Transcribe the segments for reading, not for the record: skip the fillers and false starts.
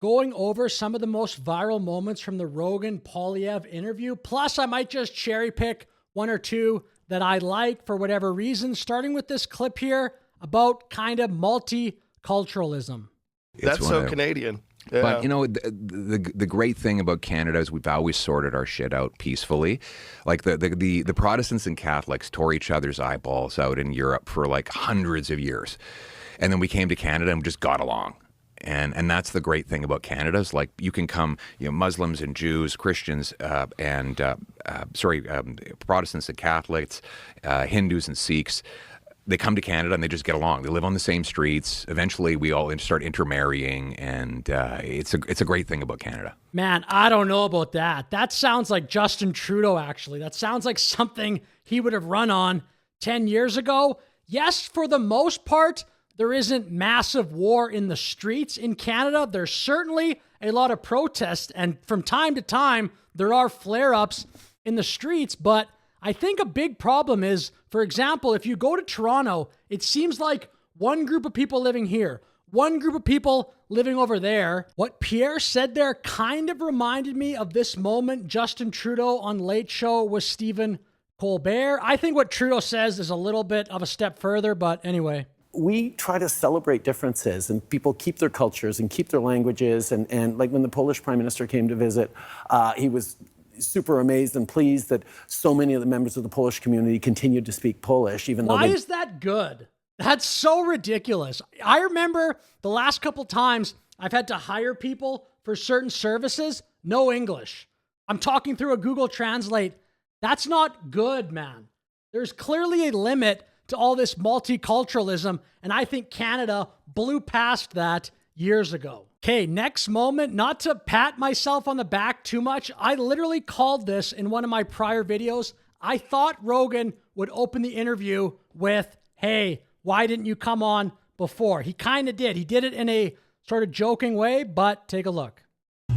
going over some of the most viral moments from the Rogan Poilievre interview. Plus, I might just cherry pick one or two that I like for whatever reason, starting with this clip here about kind of multiculturalism. That's so Canadian. Yeah. But, you know, the great thing about Canada is we've always sorted our shit out peacefully. Like the Protestants and Catholics tore each other's eyeballs out in Europe for like hundreds of years. And then we came to Canada and just got along. And that's the great thing about Canada is like you can come, you know, Muslims and Jews, Christians, Protestants and Catholics, Hindus and Sikhs. They come to Canada and they just get along. They live on the same streets. Eventually, we all start intermarrying, and it's a great thing about Canada. Man, I don't know about that. That sounds like Justin Trudeau, actually. That sounds like something he would have run on 10 years ago. Yes, for the most part, there isn't massive war in the streets in Canada. There's certainly a lot of protests, and from time to time, there are flare-ups in the streets, but I think a big problem is, for example, if you go to Toronto, it seems like one group of people living here, one group of people living over there. What Pierre said there kind of reminded me of this moment Justin Trudeau on Late Show with Stephen Colbert. I think what Trudeau says is a little bit of a step further, but anyway. We try to celebrate differences, and people keep their cultures and keep their languages. And like when the Polish Prime Minister came to visit, he was super amazed and pleased that so many of the members of the Polish community continued to speak Polish, even though Why is that good? That's so ridiculous. I remember the last couple times I've had to hire people for certain services, no English. I'm talking through a Google Translate. That's not good, man. There's clearly a limit to all this multiculturalism, and I think Canada blew past that years ago. Okay, next moment, not to pat myself on the back too much, I literally called this in one of my prior videos. I thought Rogan would open the interview with, hey, why didn't you come on before? He kind of did. He did it in a sort of joking way, but take a look. We're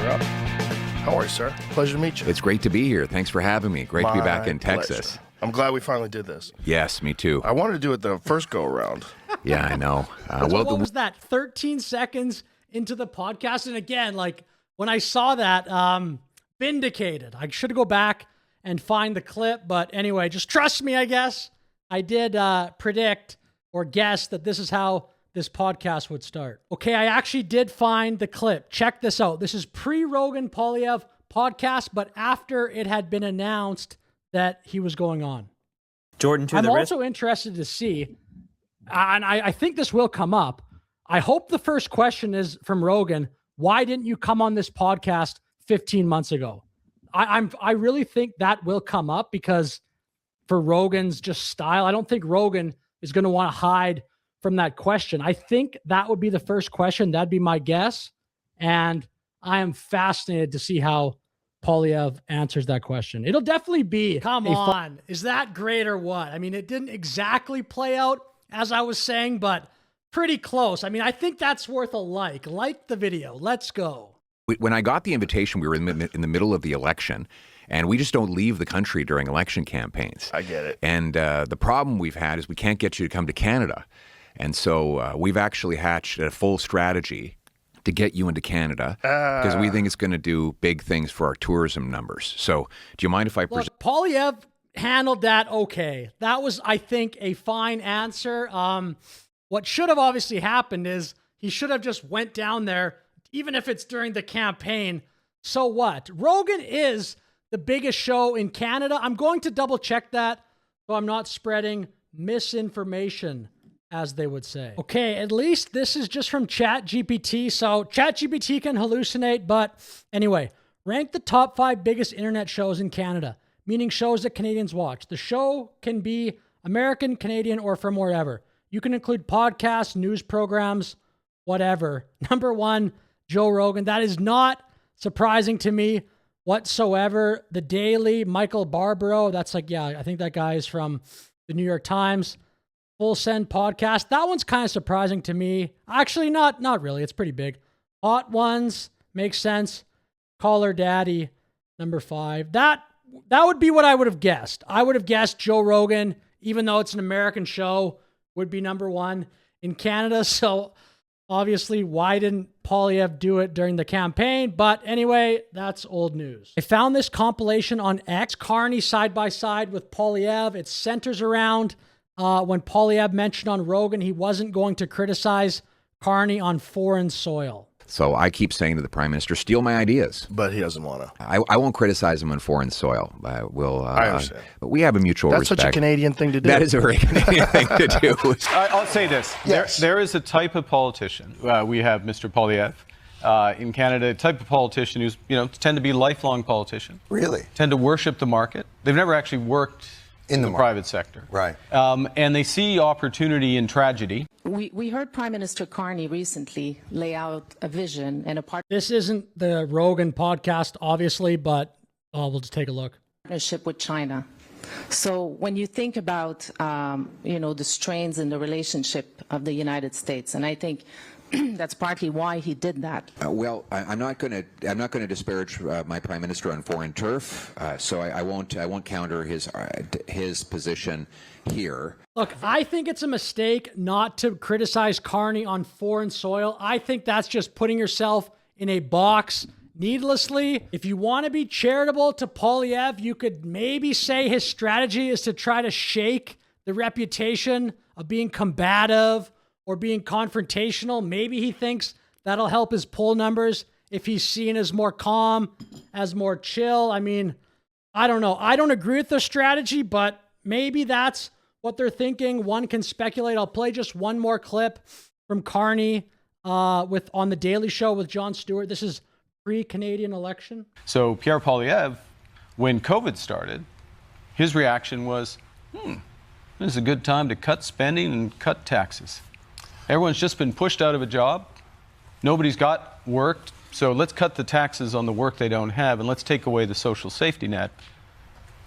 up. How are you, sir? Pleasure to meet you. It's great to be here. Thanks for having me. Great to be back in Texas. Pleasure. I'm glad we finally did this. Yes, me too. I wanted to do it the first go around. Yeah, I know. What was that? 13 seconds into the podcast. And again, like when I saw that, vindicated. I should go back and find the clip. But anyway, just trust me, I guess. I did predict or guess that this is how this podcast would start. Okay, I actually did find the clip. Check this out. This is pre-Rogan Poilievre podcast, but after it had been announced that he was going on. Jordan, I'm also interested to see, and I think this will come up. I hope the first question is from Rogan. Why didn't you come on this podcast 15 months ago? I really think that will come up because for Rogan's just style, I don't think Rogan is going to want to hide from that question. I think that would be the first question. That'd be my guess. And I am fascinated to see how Poilievre answers that question. It'll definitely be. Come on. Is that great or what? I mean, it didn't exactly play out as I was saying, but pretty close. I mean, I think that's worth a like. Like the video. Let's go. When I got the invitation, we were in the middle of the election, and we just don't leave the country during election campaigns. I get it. And the problem we've had is we can't get you to come to Canada. And so we've actually hatched a full strategy to get you into Canada because we think it's going to do big things for our tourism numbers. So do you mind if I present? Poilievre handled that okay. That was, I think, a fine answer. What should have obviously happened is he should have just went down there, even if it's during the campaign. So what? Rogan is the biggest show in Canada. I'm going to double check that so I'm not spreading misinformation, as they would say. Okay, at least this is just from ChatGPT. So ChatGPT can hallucinate, but anyway, rank the top 5 biggest internet shows in Canada, meaning shows that Canadians watch. The show can be American, Canadian, or from wherever. You can include podcasts, news programs, whatever. Number 1, Joe Rogan. That is not surprising to me whatsoever. The Daily, Michael Barbaro. That's like, yeah, I think that guy is from the New York Times. Full Send podcast. That one's kind of surprising to me. Actually, not really. It's pretty big. Hot Ones makes sense. Call Her Daddy, number 5. That would be what I would have guessed. I would have guessed Joe Rogan, even though it's an American show, would be number 1 in Canada. So Obviously, why didn't Poilievre do it during the campaign? But anyway, that's old news. I found this compilation on X, Carney side by side with Poilievre. It centers around when Poilievre mentioned on Rogan he wasn't going to criticize Carney on foreign soil. So I keep saying to the Prime Minister, steal my ideas. But he doesn't want to. I won't criticize him on foreign soil. I understand. But we have a mutual That's respect. such a Canadian thing to do. That is a very Canadian thing to do. I'll say this. Yes. There is a type of politician. We have Mr. Poilievre in Canada, a type of politician who's, tend to be lifelong politician. Really? Tend to worship the market. They've never actually worked in the private sector. Right. And they see opportunity in tragedy. We heard Prime Minister Carney recently lay out a vision and a This isn't the Rogan podcast, obviously, but we'll just take a look. partnership with China. So when you think about, the strains in the relationship of the United States, and I think that's partly why he did that. Well, I'm not going to disparage my Prime Minister on foreign turf, so I won't counter his position here. Look, I think it's a mistake not to criticize Carney on foreign soil. I think that's just putting yourself in a box needlessly. If you want to be charitable to Poilievre, you could maybe say his strategy is to try to shake the reputation of being combative or being confrontational. Maybe he thinks that'll help his poll numbers if he's seen as more calm, as more chill. I mean, I don't know. I don't agree with the strategy, but maybe that's what they're thinking. One can speculate. I'll play just one more clip from Carney on the Daily Show with Jon Stewart. This is pre-Canadian election. So Pierre Poilievre, when COVID started, his reaction was, this is a good time to cut spending and cut taxes. Everyone's just been pushed out of a job. Nobody's got work. So let's cut the taxes on the work they don't have, and let's take away the social safety net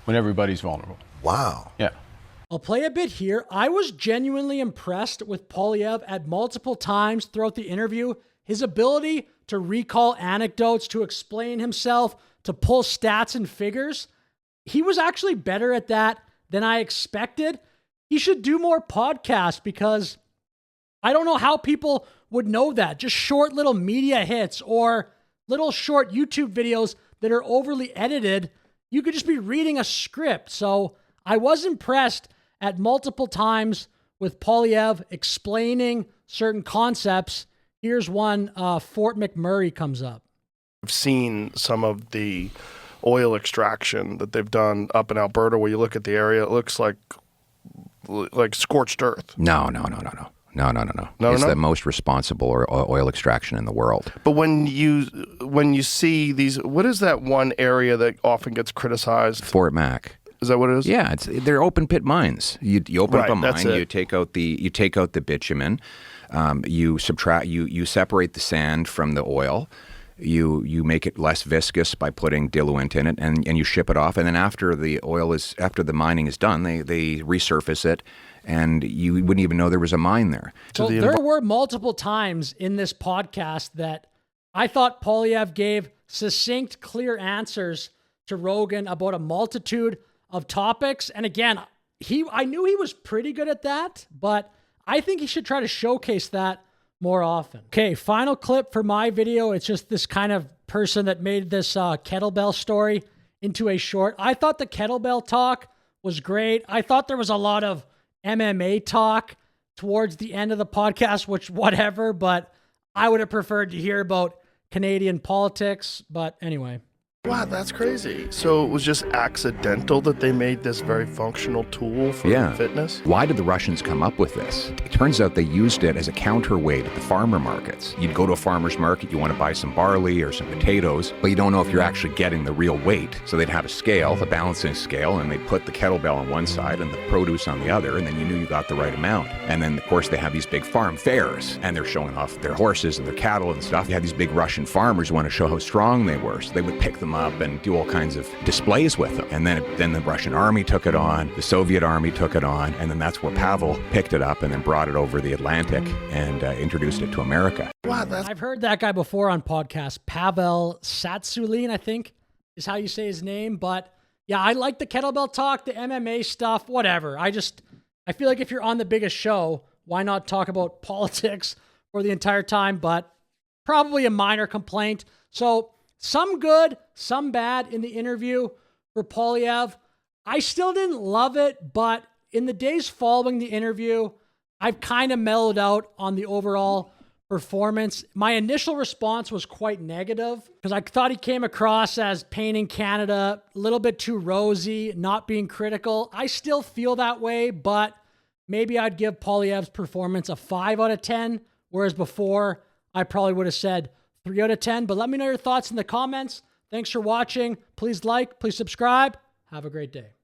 when everybody's vulnerable. Wow. Yeah. I'll play a bit here. I was genuinely impressed with Poilievre at multiple times throughout the interview. His ability to recall anecdotes, to explain himself, to pull stats and figures. He was actually better at that than I expected. He should do more podcasts because I don't know how people would know that. Just short little media hits or little short YouTube videos that are overly edited. You could just be reading a script. So I was impressed at multiple times with Poilievre explaining certain concepts. Here's one, Fort McMurray comes up. I've seen some of the oil extraction that they've done up in Alberta where you look at the area, it looks like scorched earth. No. It's the most responsible oil extraction in the world. But when you see these, what is that one area that often gets criticized? Fort Mac. Is that what it is? Yeah, they're open pit mines. You open up a that's mine, it. you take out the bitumen, you separate the sand from the oil. You make it less viscous by putting diluent in it, and you ship it off. And then after the mining is done, they resurface it, and you wouldn't even know there was a mine there. So there were multiple times in this podcast that I thought Poilievre gave succinct, clear answers to Rogan about a multitude of topics. And again, I knew he was pretty good at that, but I think he should try to showcase that more often. Okay, final clip for my video. It's just this kind of person that made this kettlebell story into a short. I thought the kettlebell talk was great. I thought there was a lot of MMA talk towards the end of the podcast, which whatever, but I would have preferred to hear about Canadian politics. But anyway. Wow, that's crazy. So it was just accidental that they made this very functional tool for fitness? Why did the Russians come up with this? It turns out they used it as a counterweight at the farmer markets. You'd go to a farmer's market, you want to buy some barley or some potatoes, but you don't know if you're actually getting the real weight. So they'd have a scale, a balancing scale, and they'd put the kettlebell on one side and the produce on the other, and then you knew you got the right amount. And then, of course, they have these big farm fairs, and they're showing off their horses and their cattle and stuff. You had these big Russian farmers who want to show how strong they were, so they would pick them up and do all kinds of displays with them. And then the Russian army took it on, the Soviet army took it on, and then that's where Pavel picked it up and then brought it over the Atlantic and introduced it to America. Wow, I've heard that guy before on podcasts. Pavel Tsatsouline, I think, is how you say his name. But yeah, I like the kettlebell talk, the MMA stuff, whatever. I feel like if you're on the biggest show, why not talk about politics for the entire time, but probably a minor complaint. So some good, some bad in the interview for Poilievre. I still didn't love it, but in the days following the interview, I've kind of mellowed out on the overall performance. My initial response was quite negative because I thought he came across as painting Canada a little bit too rosy, not being critical. I still feel that way, but maybe I'd give Poilievre's performance a 5 out of 10, whereas before I probably would have said 3 out of 10. But let me know your thoughts in the comments. Thanks for watching. Please like, please subscribe. Have a great day.